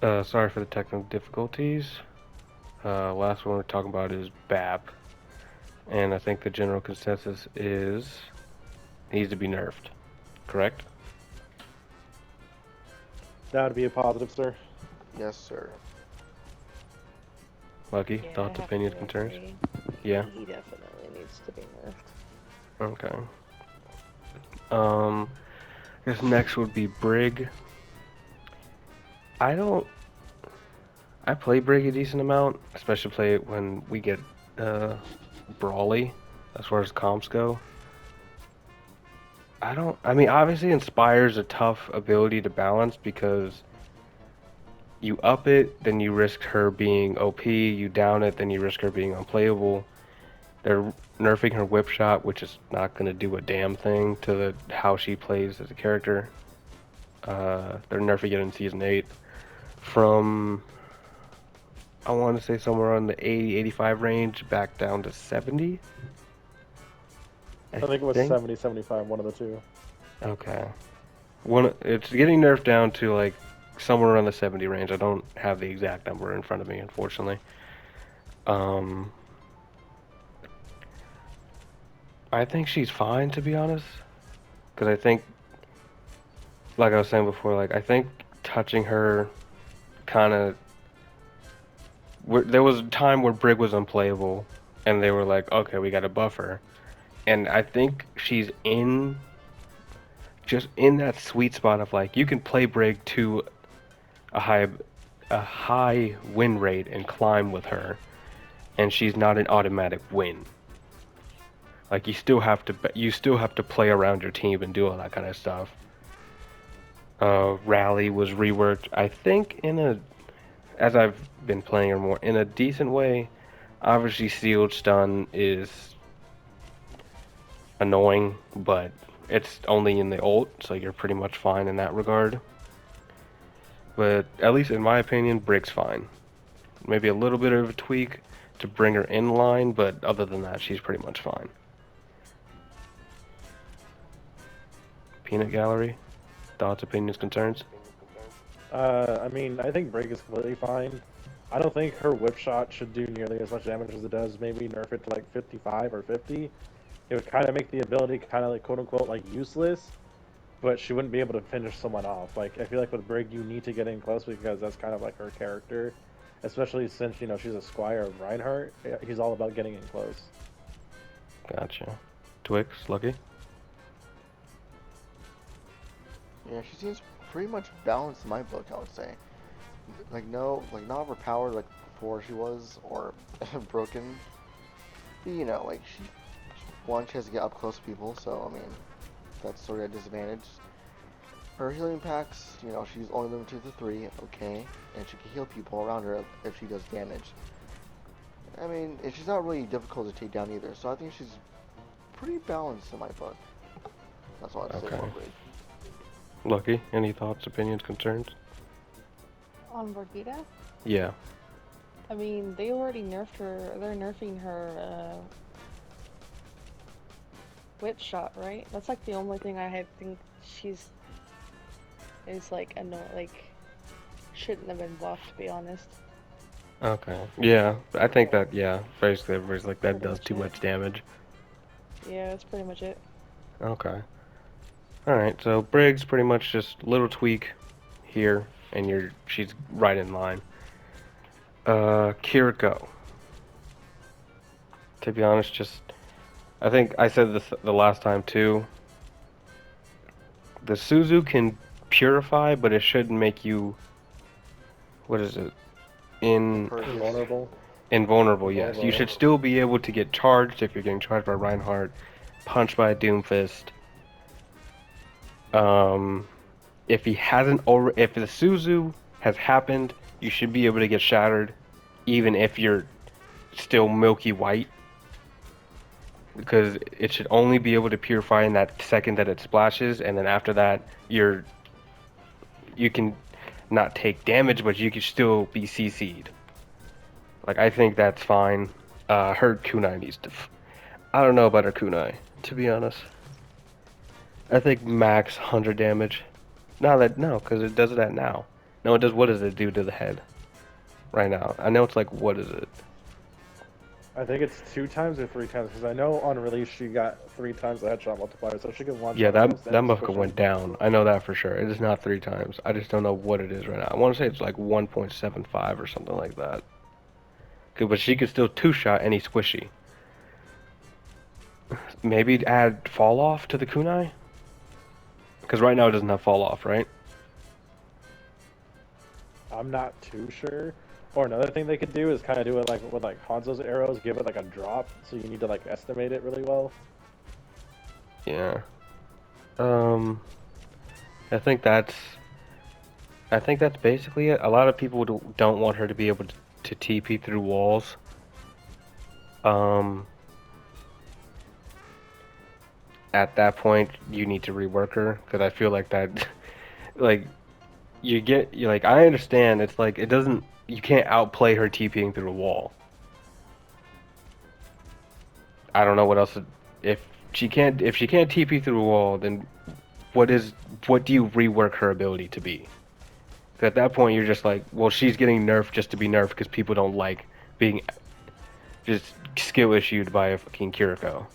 Sorry for the technical difficulties. Last one we're talking about is BAP, and I think the general consensus is needs to be nerfed. Correct? That would be a positive, sir. Yes, sir. Lucky? Yeah, I Thoughts, have opinions, to concerns? agree. Yeah? He definitely needs to be nerfed. Okay. Um, I guess next would be Brig. I don't. I play Brig a decent amount, especially play it when we get brawly, as far as comps go. I don't. I mean, obviously, Inspire's a tough ability to balance because you up it, then you risk her being OP. You down it, then you risk her being unplayable. They're nerfing her whip shot, which is not going to do a damn thing to how she plays as a character. They're nerfing it in season 8 from, I want to say, somewhere on the 80-85 range back down to 70. I think it was 70, 75, one of the two. Okay. It's getting nerfed down to like somewhere around the 70 range. I don't have the exact number in front of me, unfortunately. Um, I think she's fine, to be honest, because I think, like I was saying before, like I think touching her kind of. There was a time where Brig was unplayable, and they were like, okay, we got to buff her, and I think she's just in that sweet spot of like you can play Brig to a high win rate and climb with her, and she's not an automatic win. Like you still have to play around your team and do all that kind of stuff. Rally was reworked, I think, as I've been playing her more, in a decent way. Obviously, sealed stun is annoying, but it's only in the ult, so you're pretty much fine in that regard. But at least in my opinion, Brig's fine. Maybe a little bit of a tweak to bring her in line, but other than that, she's pretty much fine. Peanut Gallery, thoughts, opinions, concerns? I mean, I think Break is completely fine. I don't think her whip shot should do nearly as much damage as it does. Maybe nerf it to like 55 or 50. It would kind of make the ability kind of like quote unquote like useless, but she wouldn't be able to finish someone off. Like I feel like with Brig, you need to get in close because that's kind of like her character, especially since she's a squire of Reinhardt. He's all about getting in close. Gotcha. Twix, Lucky? Yeah, she seems pretty much balanced in my book, I would say. Like not overpowered like before she was, or broken. But, like she has to get up close to people, so I mean, that's sort of a disadvantage. Her healing packs, she's only limited to 3, okay, and she can heal people around her if she does damage. I mean, and she's not really difficult to take down either, so I think she's pretty balanced in my book. That's all I'd say about Brig. Lucky, any thoughts, opinions, concerns? On Brigitte? Yeah. I mean, they already nerfed her. They're nerfing her whip shot, right? That's like the only thing I think she's is like shouldn't have been buffed, to be honest. Okay. Yeah, I think that, yeah, basically everybody's like, that does too much damage. Yeah, that's pretty much it. Okay. Alright, so Briggs pretty much just little tweak here, and she's right in line. Kiriko. To be honest, I think I said this the last time too. The Suzu can purify, but it shouldn't make you, what is it? Invulnerable. Invulnerable, yes. You should still be able to get charged if you're getting charged by Reinhardt, punched by a Doomfist. If the Suzu has happened, you should be able to get shattered, even if you're still milky white, because it should only be able to purify in that second that it splashes, and then after that, you can not take damage, but you can still be CC'd. Like, I think that's fine. Her kunai needs to. I don't know about her kunai, to be honest. I think max 100 damage. No, because it does that now. No, it does. What does it do to the head? Right now, I know it's like, what is it? I think it's 2 times or 3 times because I know on release she got 3 times the headshot multiplier, so she can one Yeah, shot that almost that any motherfucker squisher. went down. I know that for sure. It is not 3 times. I just don't know what it is right now. I want to say it's like 1.75 or something like that. But she could still two-shot any squishy. Maybe add fall off to the kunai? Because right now it doesn't have fall off, right? I'm not too sure. Or another thing they could do is kind of do it like with like Hanzo's arrows, give it like a drop, so you need to like estimate it really well. Yeah. Um, I think that's basically it. A lot of people don't want her to be able to TP through walls. Um, at that point, you need to rework her because I feel like that, like, you like, I understand. It's like it doesn't. You can't outplay her TPing through a wall. I don't know what else. If if she can't TP through a wall, then what do you rework her ability to be? 'Cause at that point, you're just like, well, she's getting nerfed just to be nerfed because people don't like being just skill issued by a fucking Kiriko.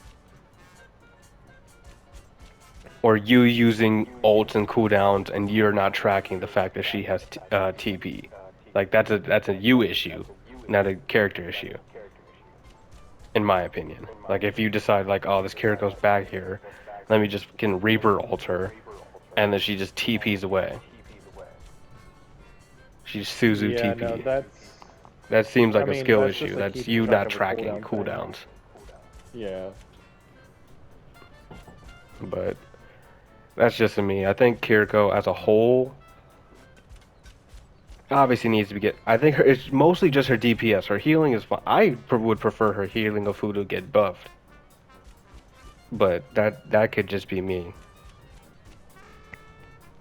Or you using ults and cooldowns and you're not tracking the fact that she has TP. Like that's a you issue, not a character issue. In my opinion. Like if you decide like, oh, this Kiriko's back here, let me just can Reaper ult her, and then she just TPs away. She's Suzu Yeah, no, TP. that's. That seems I like a mean, skill that's just issue. like That's keeping you track not of a tracking cooldown thing. cooldowns. Yeah. But that's just me. I think Kiriko as a whole obviously needs to be get. I think it's mostly just her DPS. Her healing is fine. Would prefer her healing of food to get buffed. But that could just be me.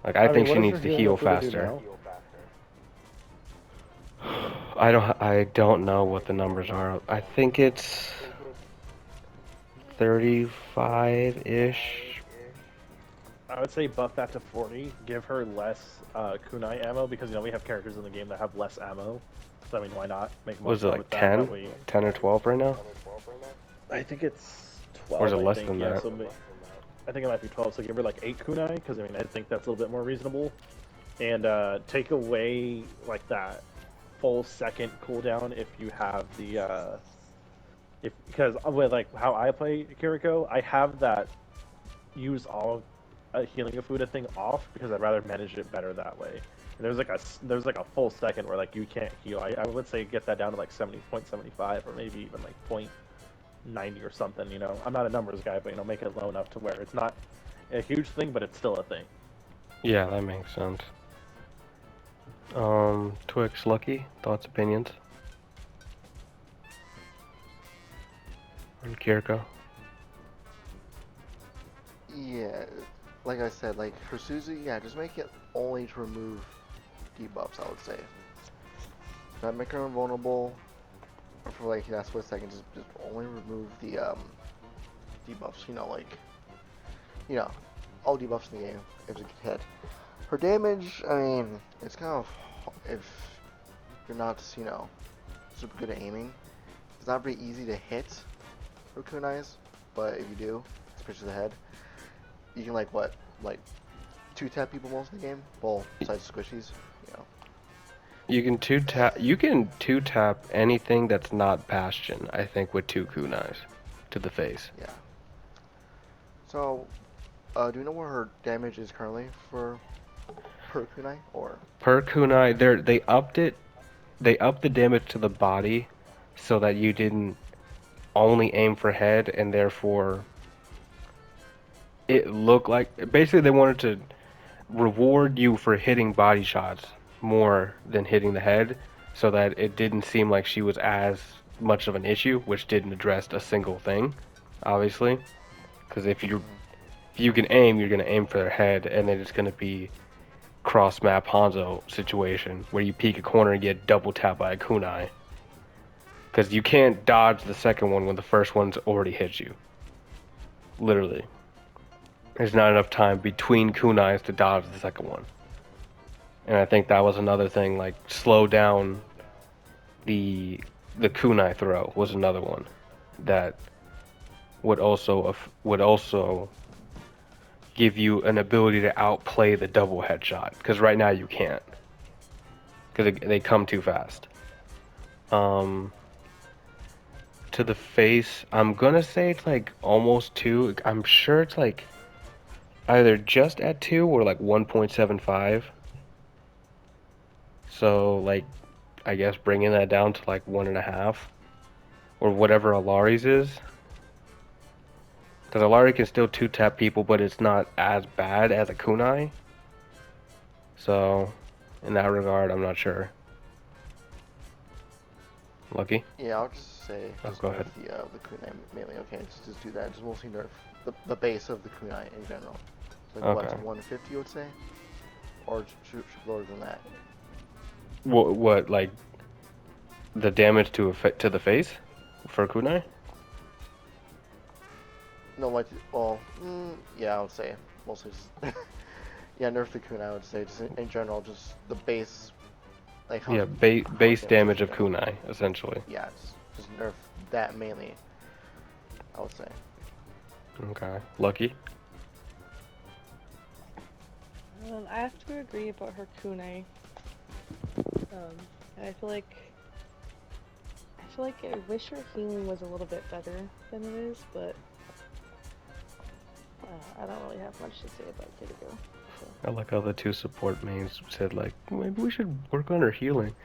Like I think mean, she what does needs her to healing heal of Fuda do faster. now? I don't know what the numbers are. I think it's 35-ish. I would say buff that to 40. Give her less kunai ammo because we have characters in the game that have less ammo. So I mean, why not make more Was it fun like with that? 10? That way, 10 or 12 right now? I think it's 12. Or is it I less think, than yeah, that? so I think it might be 12. So give her like 8 kunai because I mean, I think that's a little bit more reasonable. And take away like that full second cooldown if you have the because with like how I play Kiriko, I have that use all healing of Fuda thing off because I'd rather manage it better that way. And there's like a full second where like you can't heal. I would say get that down to like 70.75 or maybe even like 0.90 or something. You know, I'm not a numbers guy, but make it low enough to where it's not a huge thing, but it's still a thing. Yeah, that makes sense. Twix, Lucky, thoughts, opinions on Kiriko? Yeah, like I said, like for Suzu, yeah, just make it only to remove debuffs, I would say. Not make her invulnerable, or for like that split second, just only remove the debuffs. All debuffs in the game if it gets hit. Her damage, I mean, it's kind of if you're not, super good at aiming, it's not very easy to hit her kunais, but if you do, especially the head, you can like 2-tap people most of the game. Well, besides squishies, You can two tap anything that's not Bastion, I think, with 2 kunais to the face. Yeah. So, do you know where her damage is currently for per kunai or? Per kunai, they upped it. They upped the damage to the body so that you didn't only aim for head, and therefore it looked like basically they wanted to reward you for hitting body shots more than hitting the head, so that it didn't seem like she was as much of an issue, which didn't address a single thing, obviously. Because if you can aim, you're gonna aim for their head, and then it's gonna be cross map Hanzo situation where you peek a corner and get double tapped by a kunai. Because you can't dodge the second one when the first one's already hit you. Literally. There's not enough time between kunais to dodge the second one. And I think that was another thing, like slow down the kunai throw was another one that would also give you an ability to outplay the double headshot, because right now you can't, because they come too fast. Um, to the face, I'm gonna say it's like almost 2. I'm sure it's like either just at 2 or like 1.75. So like, I guess bringing that down to like 1.5 or whatever Alari's is. Because Alari can still 2-tap people, but it's not as bad as a kunai. So, in that regard, I'm not sure. Lucky? Yeah, I'll just say Oh, just go nerf ahead. the kunai mainly. Okay, just do that. Just mostly nerf the base of the kunai in general. Like what, Okay. to 150 you would say, or should lower than that? What like the damage to the face for kunai? No, like well, yeah, I would say mostly just yeah, nerf the kunai. I would say just in general, just the base, like how Yeah, how much base damage it of does. kunai essentially. Yeah, just nerf that mainly. I would say. Okay. Lucky? I have to agree about her kunai. And I feel like I wish her healing was a little bit better than it is, but I don't really have much to say about Kittigo. So. I like how the 2 support mains said like maybe we should work on her healing.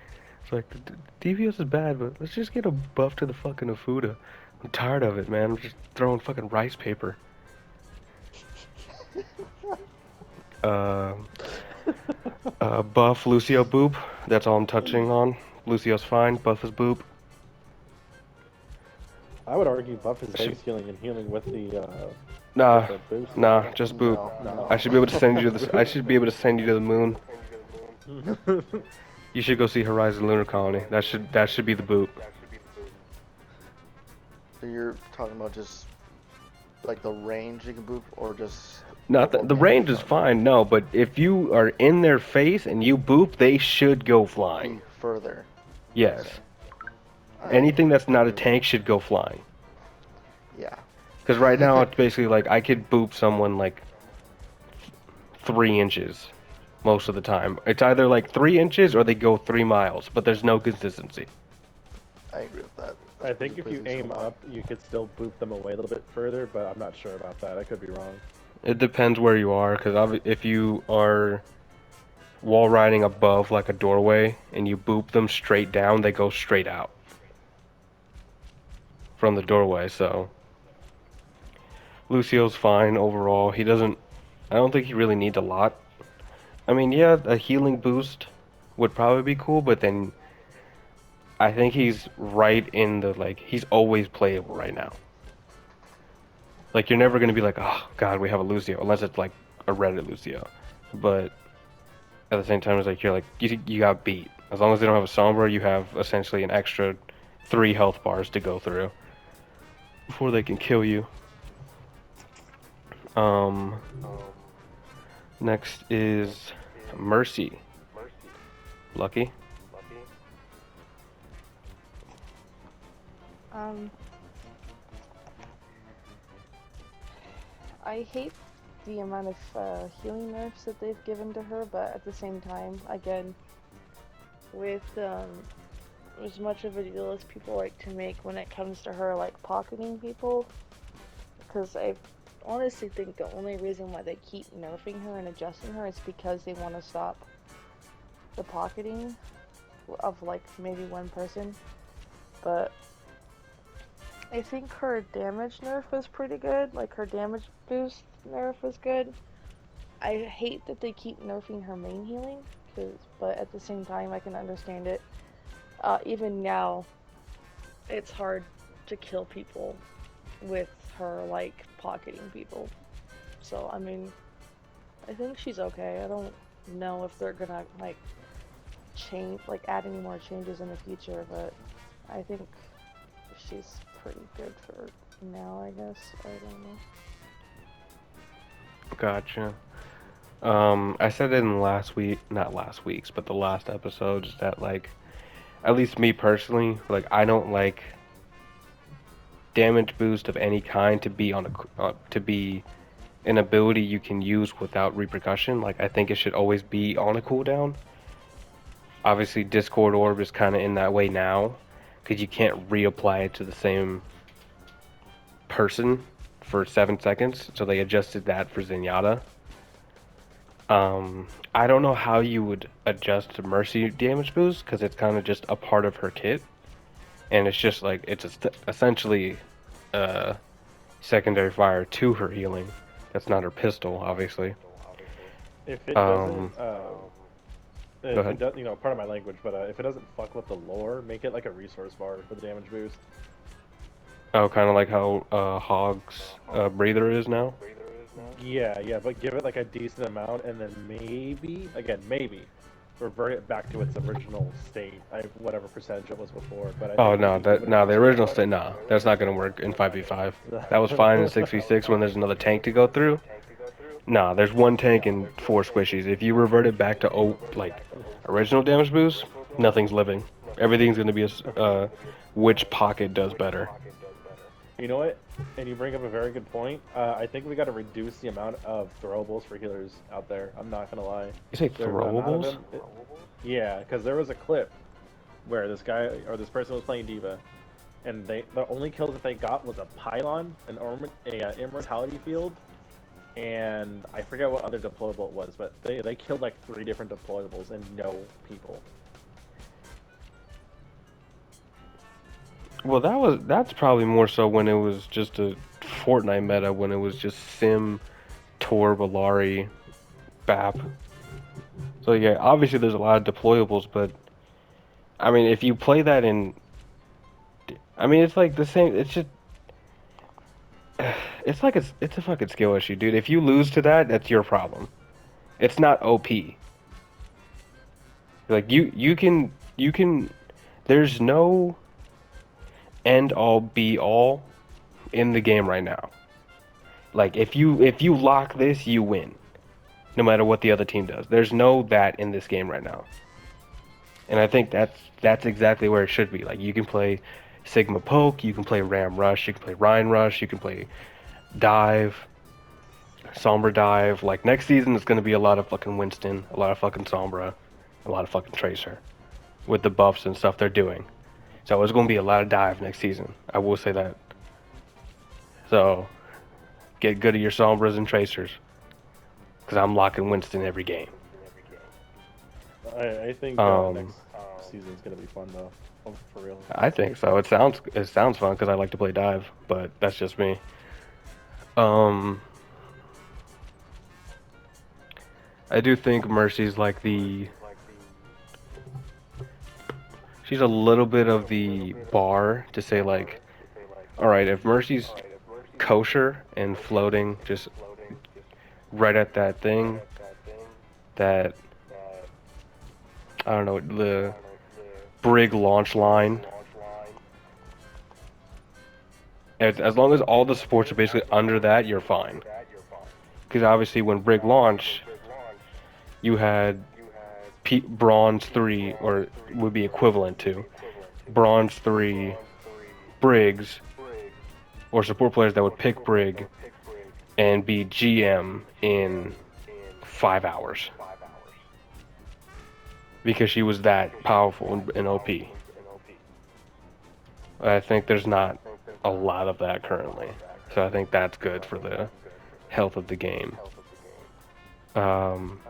It's like DVS is bad, but let's just get a buff to the fucking Ufuda. I'm tired of it, man. I'm just throwing fucking rice paper. Uh, buff Lucio Boop. That's all I'm touching on. Lucio's fine. Buff is Boop. I would argue buff is Should- base healing and healing with the Nah, boost. nah, just Boop. No. I should be able to send you to the. I should be able to send you to the moon. You should go see Horizon Lunar Colony. That should be the Boop. So you're talking about just like the range you can boop, or just Not overall the damage range is from fine, no, but if you are in their face and you boop, they should go flying. be further. Yes. Alright, Anything that's I not a agree with tank should go flying. Yeah. Because right now it's basically like I could boop someone like 3 inches most of the time. It's either like 3 inches or they go 3 miles, but there's no consistency. I agree with that. I think if you Plays aim so up, you could still boop them away a little bit further, but I'm not sure about that. I could be wrong. It depends where you are, because if you are wall riding above like a doorway and you boop them straight down, they go straight out from the doorway, so Lucio's fine overall. I don't think he really needs a lot. I mean, yeah, a healing boost would probably be cool, but then I think he's right in the, like, he's always playable right now. Like, you're never going to be like, oh, God, we have a Lucio, unless it's, like, a Reddit Lucio. But at the same time, it's like, you're like, you got beat. As long as they don't have a Sombra, you have essentially an extra 3 health bars to go through before they can kill you. Next is Mercy. Lucky? I hate the amount of healing nerfs that they've given to her, but at the same time, again, with as much of a deal as people like to make when it comes to her like pocketing people, because I honestly think the only reason why they keep nerfing her and adjusting her is because they want to stop the pocketing of like maybe one person. But I think her damage nerf was pretty good, like her damage boost nerf was good. I hate that they keep nerfing her main healing, but at the same time I can understand it. Even now, it's hard to kill people with her like pocketing people. So I mean, I think she's okay. I don't know if they're gonna like add any more changes in the future, but I think she's pretty good for now, I guess. I don't know. Gotcha. I said it in last week, not last week's, but the last episodes that like, at least me personally, like I don't like damage boost of any kind to be on to be an ability you can use without repercussion. Like I think it should always be on a cooldown. Obviously, Discord Orb is kind of in that way now, because you can't reapply it to the same person for 7 seconds. So they adjusted that for Zenyatta. I don't know how you would adjust to Mercy damage boost because it's kind of just a part of her kit, and it's just like it's essentially uh, secondary fire to her healing. That's not her pistol, obviously. If it Um, doesn't, Go if ahead. it does, part of my language, but if it doesn't fuck with the lore, make it like a resource bar for the damage boost. Oh, kind of like how Hog's breather is now. Yeah, yeah, but give it like a decent amount, and then maybe, again, maybe, revert it back to its original state, whatever percentage it was before. But I Oh think if no, you give that it a no, the resource original state, no, that's not gonna work in 5v5. That was fine in bar. 6v6 when there's another tank to go through. Nah, there's one tank and four squishies. If you revert it back to like original damage boost, nothing's living. Everything's gonna be which pocket does better. You know what? And you bring up a very good point. I think we got to reduce the amount of throwables for healers out there. I'm not gonna lie. You say The amount of throwables? them. Yeah, because there was a clip where this guy or this person was playing Diva, and the only kills that they got was a pylon, immortality field, and I forget what other deployable it was, but they killed like 3 different deployables and no people. Well, that's probably more so when it was just a Fortnite meta when it was just Sim, Tor, Valari, BAP. So yeah, obviously there's a lot of deployables, but I mean if you play that in, I mean it's like the same. It's just it's like it's a fucking skill issue, dude. If you lose to that, that's your problem. It's not OP. Like you can there's no end all be all in the game right now. Like if you lock this, you win. No matter what the other team does. There's no that in this game right now. And I think that's exactly where it should be. Like you can play Sigma Poke, you can play Ram Rush, you can play Rhine Rush, you can play Dive, Sombra Dive. Like next season it's gonna be a lot of fucking Winston, a lot of fucking Sombra, a lot of fucking Tracer. With the buffs and stuff they're doing. So it's gonna be a lot of dive next season. I will say that. So get good at your Sombras and Tracers. Cause I'm locking Winston every game. I think Um, next season's gonna be fun though, for real. I think so. It sounds fun because I like to play dive, but that's just me. Um, I do think Mercy's like she's a little bit of the bar to say like, all right, if Mercy's kosher and floating just right at that thing, that I don't know the brig launch line. As long as all the supports are basically under that, you're fine. Because obviously, when brig launch, you had bronze 3, or would be equivalent to bronze 3 brigs, or support players that would pick brig and be GM in 5 hours. Because she was that powerful in OP. I think there's not a lot of that currently. So I think that's good for the health of the game. I'm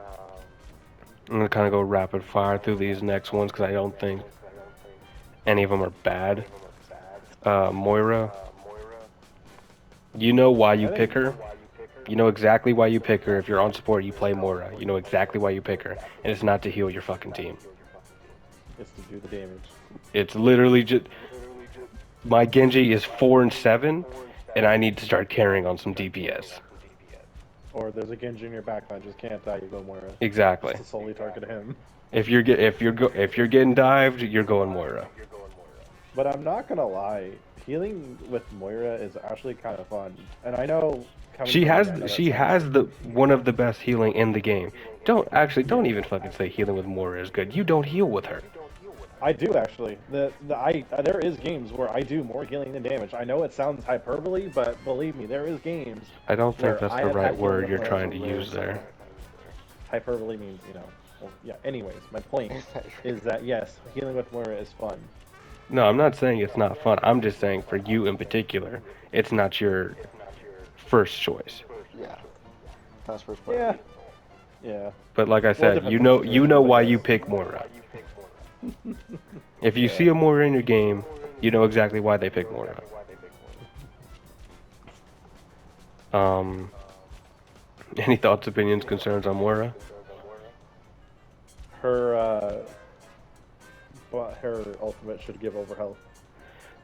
gonna kind of go rapid fire through these next ones because I don't think any of them are bad. Moira, you know why you I pick think her. You know exactly why you pick her. If you're on support, you play Moira. You know exactly why you pick her, and it's not to heal your fucking team. it's to do the damage. It's literally just my Genji is 4 and 7, and I need to start carrying on some DPS. Or there's a Genji in your backline, just can't die, you go Moira. Exactly. Just to solely target him. If you're getting dived, you're going Moira. But I'm not gonna lie, healing with Moira is actually kind of fun. And I know coming She from has me, I know that she sounds has the one of the best healing in the game. Don't even fucking say healing with Moira is good. You don't heal with her. I do actually. There is games where I do more healing than damage. I know it sounds hyperbole, but believe me, there is games I don't think where that's I the have right had healing word with you're Moira trying for to really use there. hyperbole means, well, yeah. Anyways, my point is that yes, healing with Moira is fun. No, I'm not saying it's not fun. I'm just saying for you in particular, it's not your first choice. Yeah, that's first Yeah, priority. yeah. But like I Well, it said, depends you on the know situation, but why yes. you pick Moira. If you Yeah. see a Moira in your game, you know exactly why they pick Moira. Um, any thoughts, opinions, concerns on Moira? Her but her ultimate should give over health.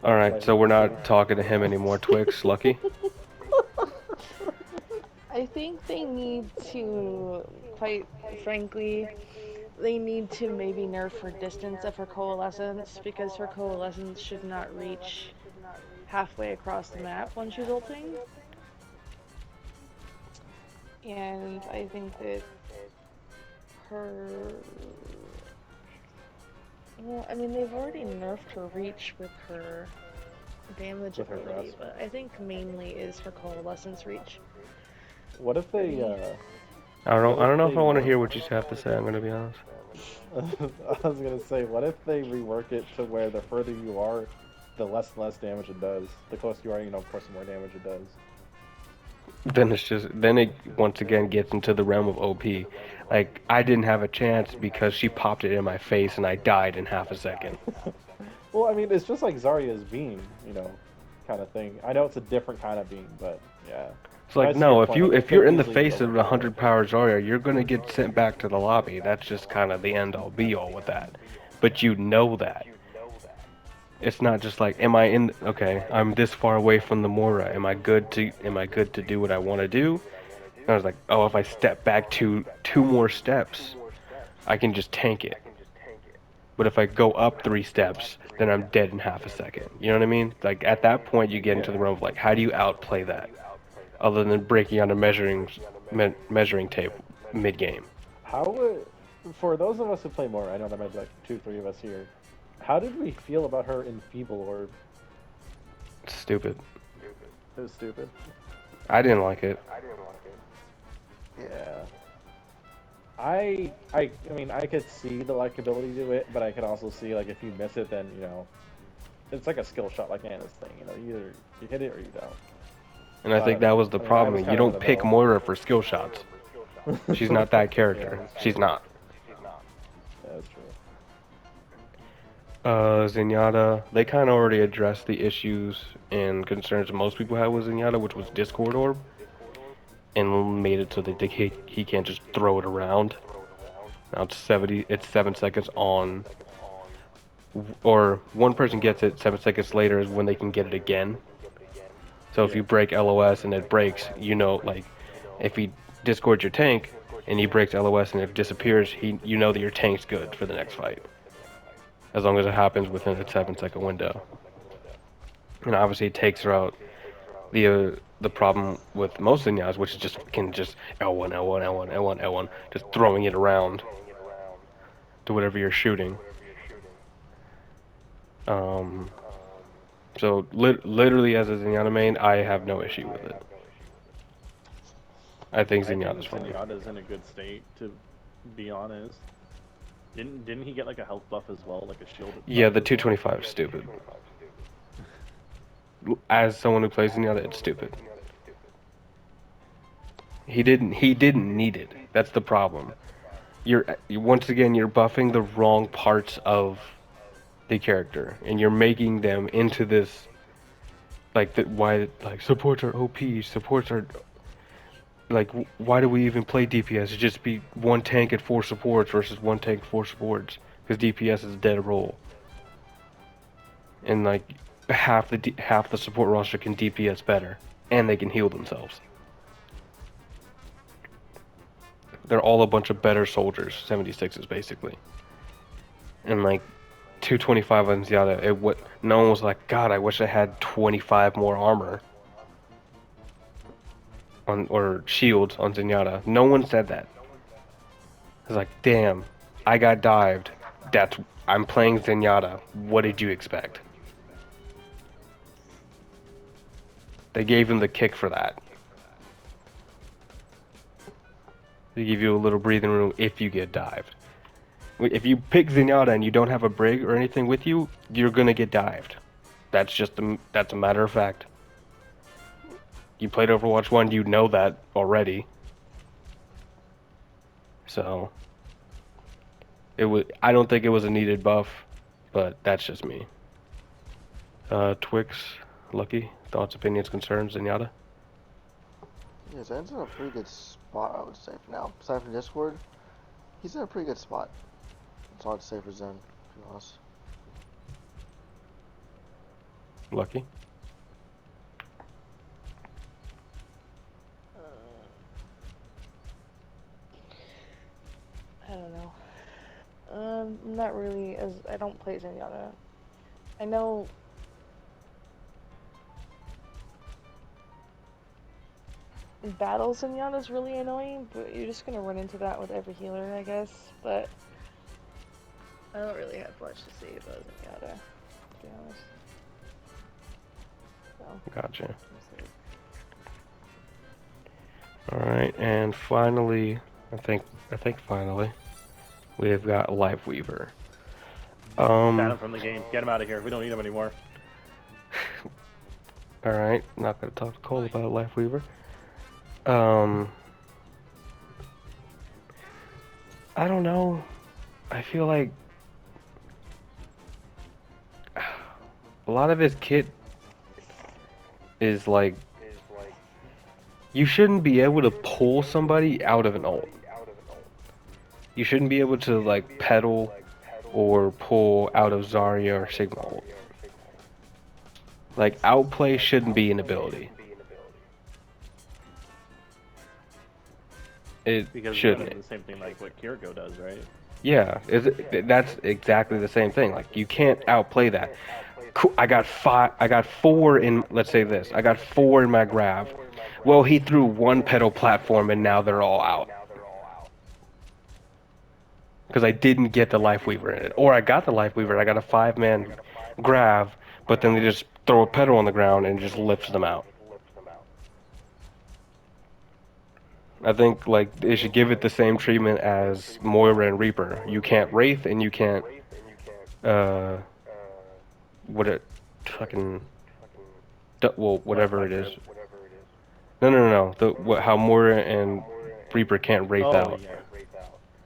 All Like right, so lightning we're speed. not talking to him anymore. Twix, Lucky. I think they need to, quite frankly, they need to maybe nerf her distance of her coalescence because her coalescence should not reach halfway across the map when she's ulting. And I think that her. Well, I mean, they've already nerfed her reach with her damage With her ability, grasp. but I think mainly is her coalescence reach. What if they I what don't if know they if I want to work hear what you have to say. I'm gonna be honest. I was gonna say, what if they rework it to where the further you are, the less and less damage it does. The closer you are, of course, the more damage it does. Then it once again gets into the realm of OP. Like I didn't have a chance because she popped it in my face and I died in half a second. Well, I mean, it's just like Zarya's beam, kind of thing. I know it's a different kind of beam, but yeah. It's like I see your no, point. Like, it if could you're in the easily be face of a overpowered. 100 power Zarya, you're gonna get sent back to the lobby. That's just kind of the end all be all with that. But you know that. It's not just like, am I in? Okay, I'm this far away from the Mora. Am I good to do what I want to do? And I was like, oh, if I step back two more steps, I can just tank it. But if I go up 3 steps, then I'm dead in half a second. You know what I mean? Like at that point, you get into the realm of like, how do you outplay that, other than breaking on a measuring tape mid game? How would, for those of us who play more, I know there might be like 2, 3 of us here. How did we feel about her in Feeble Orb? Stupid. It was stupid. I didn't like it. Yeah. I mean, I could see the likability to it, but I could also see, like, if you miss it, then, it's like a skill shot like Anna's thing, either you hit it or you don't. And I think that was the I problem. was You kind of in don't the pick middle. Moira for skill shots. She's not that character. Yeah, She's not. Yeah, that's true. Zenyatta, they kind of already addressed the issues and concerns most people had with Zenyatta, which was Discord Orb, and made it so that he can't just throw it around. Now it's 7 seconds on, or one person gets it, 7 seconds later is when they can get it again. So if you break LOS and it breaks, like, if he discords your tank and he breaks LOS and it disappears, you know that your tank's good for the next fight, as long as it happens within a 7 second window. And obviously it takes her out. The problem with most Zenyatas, which is just L1, L1, L1, L1, L1, just throwing it around to whatever you're shooting. So literally as a Zenyatta main, I have no issue with it. I think Zenyatta's fine. Zenyatta's in a good state, to be honest. Didn't he get like a health buff as well, like a shield? Yeah, the 225 is stupid. As someone who plays Zenyatta, it's stupid. He didn't need it. That's the problem. Once again, you're buffing the wrong parts of the character, and you're making them into this, like, supports are OP, supports are, like, why do we even play DPS? It should just be one tank and 4 supports versus one tank, 4 supports, because DPS is a dead role. And like half the support roster can DPS better, and they can heal themselves. They're all a bunch of better soldiers, 76s basically. And like 225 on Zenyatta, no one was like, God, I wish I had 25 more armor. on or shields on Zenyatta. No one said that. It's like, damn, I got dived. I'm playing Zenyatta. What did you expect? They gave him the kick for that. They give you a little breathing room if you get dived. If you pick Zenyatta and you don't have a brig or anything with you, you're gonna get dived. That's a matter of fact. You played Overwatch 1, you know that already. So I don't think it was a needed buff, but that's just me. Twix, Lucky, thoughts, opinions, concerns, Zenyatta? Yeah, Zen's in a pretty good spot, I would say, for now. Aside from Discord, he's in a pretty good spot. That's all I'd say for Zen, to be honest. Lucky? I don't know. Not really, as I don't play Zenyatta. I know. In battles, Zenyatta's really annoying, but you're just gonna run into that with every healer, I guess. But I don't really have much to say about Zenyatta, to be honest. So, Gotcha. Alright, and finally, I think finally, we've got Lifeweaver. Ban him from the game. Get him out of here. We don't need him anymore. Alright, not gonna talk to Cole about Lifeweaver. I don't know. I feel like a lot of his kit is like, you shouldn't be able to pull somebody out of an ult. You shouldn't be able to like pedal or pull out of Zarya or Sigma ult. Like, outplay shouldn't be an ability. It Because shouldn't. it's the same thing like what Kiriko does, right? Yeah, that's exactly the same thing. Like, you can't outplay that. I got 4 in, let's say this. I got 4 in my grab. Well, he threw 1 pedal platform and now they're all out. Because I didn't get the Lifeweaver in it. Or I got the Lifeweaver, I got a 5-man grab, but then they just throw a pedal on the ground and just lifts them out. I think, like, they should give it the same treatment as Moira and Reaper. You can't Wraith and you can't, whatever it is. No. How Moira and Reaper can't Wraith out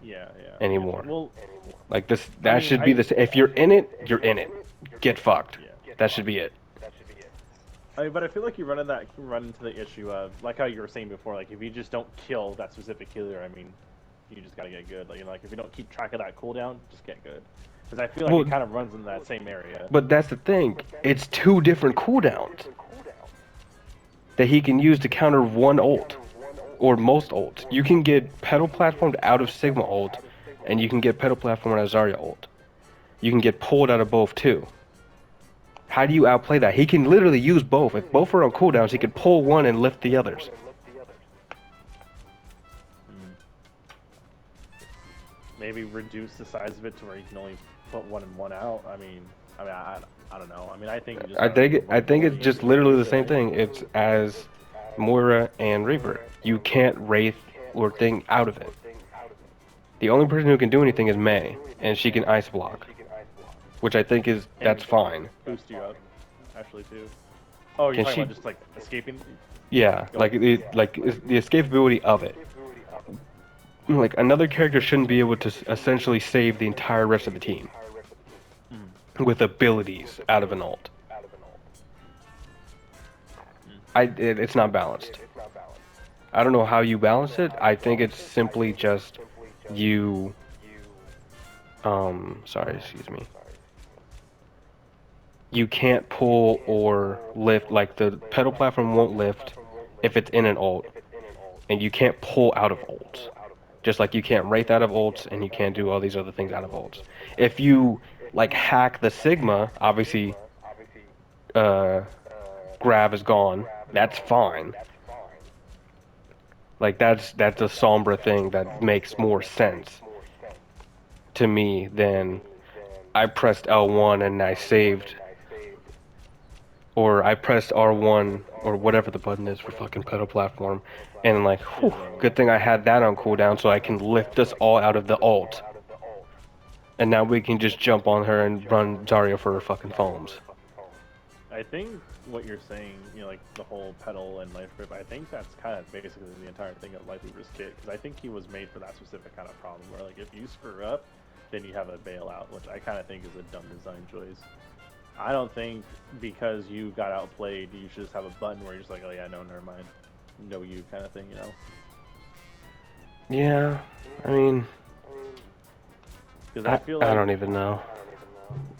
Yeah. anymore. Well, Like, that should be the. If you're in it, you're in it. Get fucked. That should be it. But I feel like you run into the issue of, like how you were saying before, like if you just don't kill that specific healer, I mean, you just gotta get good. Like, if you don't keep track of that cooldown, just get good. Because I feel like it kind of runs in that same area. But that's the thing. It's 2 different cooldowns that he can use to counter 1 ult. Or most ults. You can get pedal platformed out of Sigma ult, and you can get pedal platformed out of Zarya ult. You can get pulled out of both too. How do you outplay that? He can literally use both. If both are on cooldowns, he could pull one and lift the others. Maybe reduce the size of it to where you can only put 1 and 1 out. I don't know. I mean, I think. I think it's just literally the same thing. It's as Moira and Reaper. You can't Wraith or thing out of it. The only person who can do anything is Mei, and she can ice block, which I think that's fine. Boost you up, actually too. Oh, you're talking about just like escaping? Yeah, like the escapability of it. Like, another character shouldn't be able to essentially save the entire rest of the team with abilities out of an ult. It's not balanced. I don't know how you balance it. I think it's simply just you. Excuse me. You can't pull or lift, like the pedal platform won't lift if it's in an ult, and you can't pull out of ults. Just like you can't Wraith out of ults, and you can't do all these other things out of ults. If you like hack the Sigma, obviously, grab is gone. That's fine. Like that's a Sombra thing that makes more sense to me than I pressed L1 and I saved, or I pressed R1 or whatever the button is for fucking pedal platform, and like, whew, good thing I had that on cooldown so I can lift us all out of the alt, and now we can just jump on her and run Zarya for her fucking foams. I think what you're saying, you know, like the whole pedal and life grip, I think that's kind of basically the entire thing of Life Weaver's kit, because I think he was made for that specific kind of problem, where like if you screw up, then you have a bailout, which I kind of think is a dumb design choice. I don't think because you got outplayed, you should just have a button where you're just like, oh yeah, no, never mind, no you kind of thing, you know? Yeah, I mean, Because I feel I like don't even know.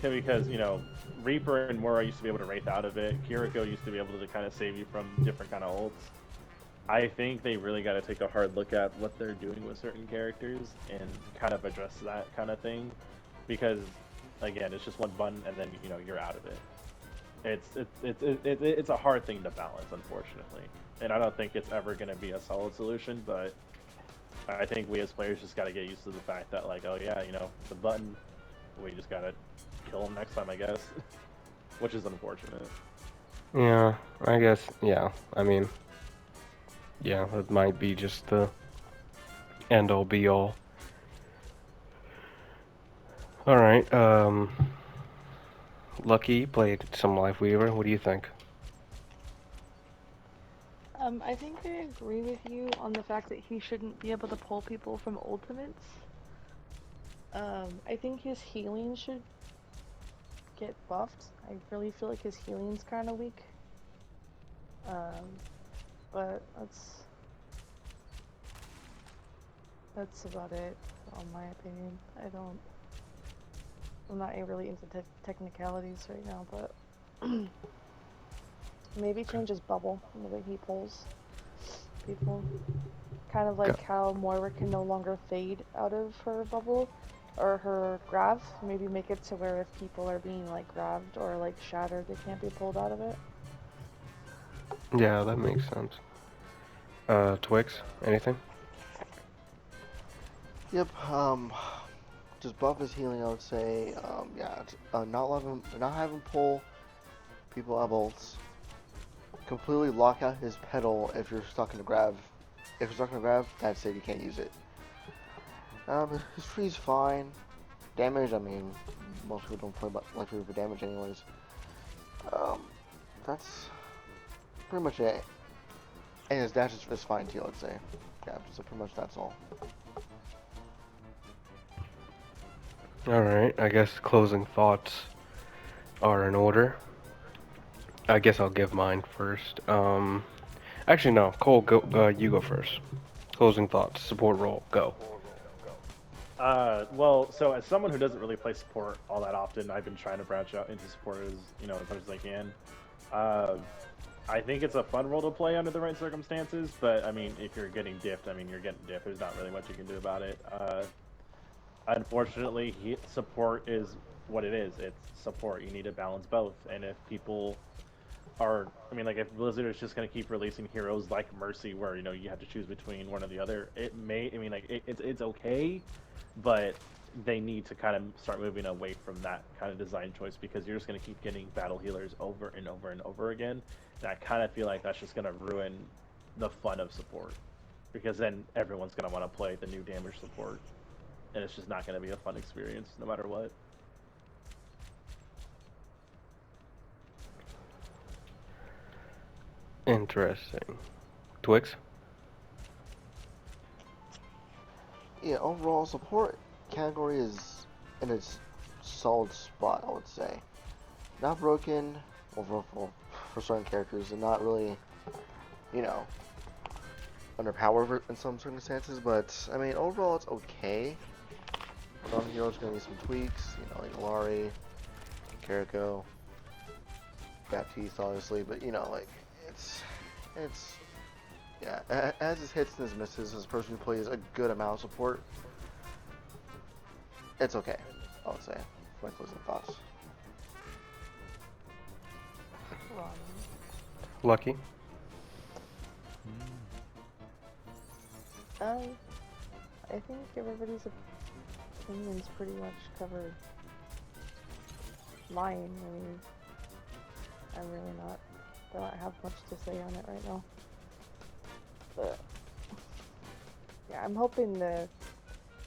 because you know, Reaper and Mora used to be able to wraith out of it. Kiriko used to be able to kind of save you from different kind of ults. I think they really got to take a hard look at what they're doing with certain characters and kind of address that kind of thing, because again, it's just one button and then you know you're out of it. It's a hard thing to balance, unfortunately, and I don't think it's ever going to be a solid solution. But I think we as players just got to get used to the fact that like, oh yeah, you know, the button, we just gotta kill him next time, I guess, which is unfortunate. Yeah, I guess, yeah, I mean, yeah, it might be just the end all be all. Alright, Lucky played some Life Weaver. What do you think? I think I agree with you on the fact that he shouldn't be able to pull people from ultimates. I think his healing should get buffed. I really feel like his healing's kind of weak. But that's about it, on my opinion. I'm not really into technicalities right now, but maybe change his bubble and the way he pulls people. Kind of like how Moira can no longer fade out of her bubble or her grav. Maybe make it to where if people are being like grabbed or like shattered, they can't be pulled out of it. Yeah, that makes sense. Twix, anything? Yep. Just buff his healing, I would say. Yeah. Not have him pull people have ults. Completely lock out his pedal if you're stuck in a grab. If you're stuck in a grab, that's it. You can't use it. His free's fine. Damage, I mean, most people don't play like for damage anyways. That's pretty much it. And his dash is fine too, I'd say. Yeah, so pretty much that's all. Alright, I guess closing thoughts are in order. I guess I'll give mine first. Actually no, Cole, go. You go first. Closing thoughts, support role, go. Well, so as someone who doesn't really play support all that often, I've been trying to branch out into support as as much as I can. I think it's a fun role to play under the right circumstances, but I mean, if you're getting diffed, I mean, you're getting diffed. There's not really much you can do about it. Unfortunately, support is what it is. It's support. You need to balance both, and if people are, I mean, like if Blizzard is just going to keep releasing heroes like Mercy, where you have to choose between one or the other, it may, I mean, like it's okay, but they need to kind of start moving away from that kind of design choice, because you're just going to keep getting battle healers over and over and over again, and I kind of feel like that's just going to ruin the fun of support, because then everyone's going to want to play the new damage support, and it's just not going to be a fun experience no matter what. Interesting. Twix? Yeah, overall support category is in its solid spot, I would say. Not broken for certain characters, and not really, underpowered in some circumstances, but I mean, overall it's okay. Some heroes are gonna need some tweaks, like Alari, Kiriko, Baptiste, obviously, but like it's yeah, as his hits and his misses, as a person who plays a good amount of support, it's okay, I would say. My closing thoughts. Lucky? I think everybody's opinions pretty much covered mine. I mean, I'm really don't have much to say on it right now. But yeah, I'm hoping the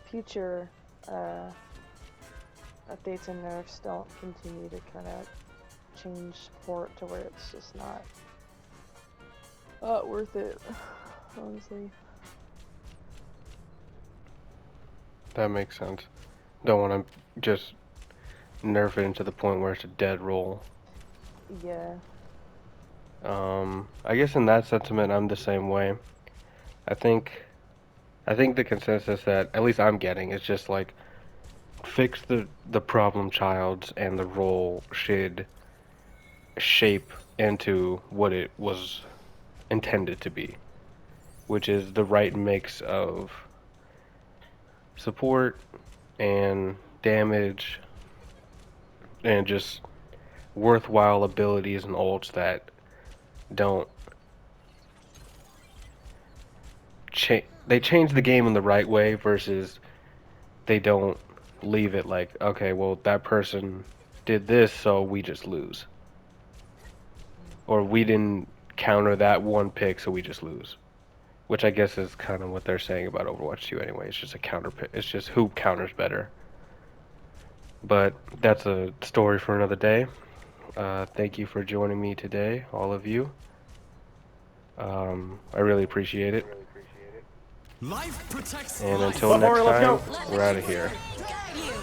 future updates and nerfs don't continue to kind of change support to where it's just not worth it, honestly. That makes sense. Don't want to just nerf it into the point where it's a dead roll. Yeah. I guess in that sentiment, I'm the same way. I think the consensus that at least I'm getting is just like fix the problem childs and the role should shape into what it was intended to be, which is the right mix of support and damage and just worthwhile abilities and ults that don't they change the game in the right way versus they don't leave it like, okay, well, that person did this, so we just lose. Or we didn't counter that one pick, so we just lose. Which I guess is kind of what they're saying about Overwatch 2 anyway. It's just a counter pick. It's just who counters better. But that's a story for another day. Thank you for joining me today, all of you. I really appreciate it. Life protects And life. until next Let's time, go. we're out of here. Guide you.